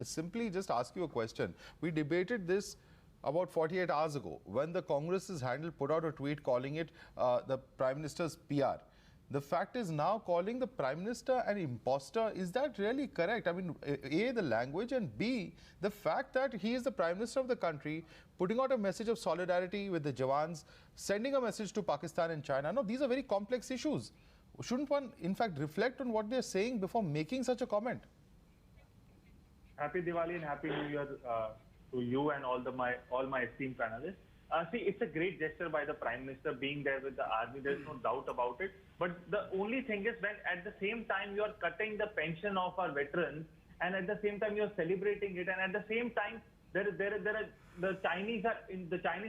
simply just ask you a question. We debated this about 48 hours ago when the Congress's handle put out a tweet calling it the Prime Minister's PR. The fact is now calling the Prime Minister an imposter. Is that really correct? I mean, A, the language, and B, the fact that he is the Prime Minister of the country, putting out a message of solidarity with the Jawans, sending a message to Pakistan and China. No, these are very complex issues. Shouldn't one, in fact, reflect on what they're saying before making such a comment? Happy Diwali and Happy New Year to you and all my esteemed panelists. See, it's a great gesture by the Prime Minister being there with the army. There's no doubt about it. But the only thing is when at the same time you're cutting the pension of our veterans, and at the same time you're celebrating it, and at the same time the Chinese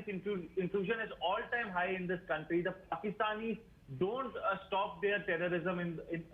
intrusion is all-time high in this country. The Pakistanis don't stop their terrorism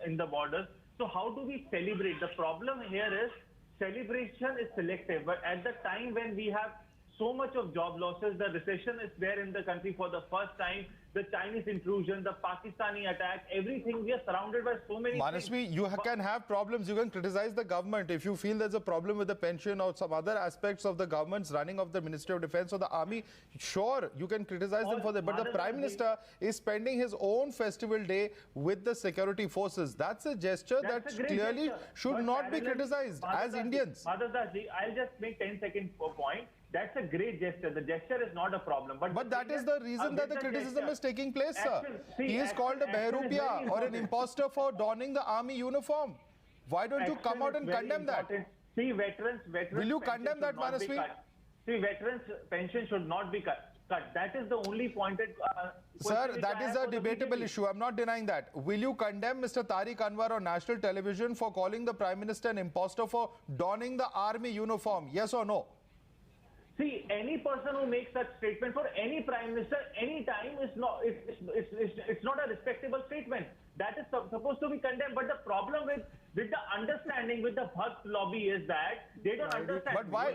in the borders. So how do we celebrate? The problem here is celebration is selective. But at the time when we have so much of job losses, the recession is there in the country for the first time, the Chinese intrusion, the Pakistani attack, everything, we are surrounded by so many Manasvi, you can have problems, you can criticize the government. If you feel there's a problem with the pension or some other aspects of the government's running of the Ministry of Defense or the army, sure, you can criticize them for that. But the Prime Minister is spending his own festival day with the security forces. That's a gesture that clearly should not be criticized as Indians. Madhavdas, I'll just make 10-second point. That's a great gesture. The gesture is not a problem. But that is the reason that the criticism is taking place, sir. He is called a Behrupia or an imposter for donning the army uniform. Why don't you come out and condemn that? See, veterans. Will you condemn that, Manasvi? See, veterans' pension should not be cut. That is the only pointed. Sir, that is a debatable issue. I'm not denying that. Will you condemn Mr. Tariq Anwar on national television for calling the Prime Minister an imposter for donning the army uniform? Yes or no? See, any person who makes such statement for any Prime Minister, any time, it's not a respectable statement. That is supposed to be condemned. But the problem with the understanding with the Bhakt lobby is that they don't understand. But why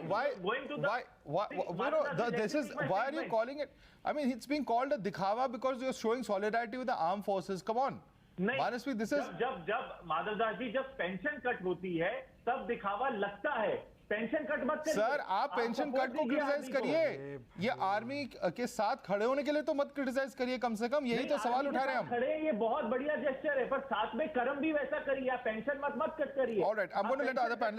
are you calling it? I mean, it's being called a dikhawa because you're showing solidarity with the armed forces. Come on. Manasvi, this is. जब माधवदास जी जब pension cut होती है तब दिखावा लगता है. Pension cut मत करिए. सर, आप पेंशन कट को क्रिटिसाइज करिए. ये आर्मी के साथ खड़े होने के लिए तो मत क्रिटिसाइज करिए कम से कम. यही तो सवाल उठा रहे हैं हम. खड़े, ये बहुत बढ़िया जेस्चर है, पर साथ में कर्म भी वैसा करिए. आप पेंशन मत कट करिए. Alright, I am going to let other panelist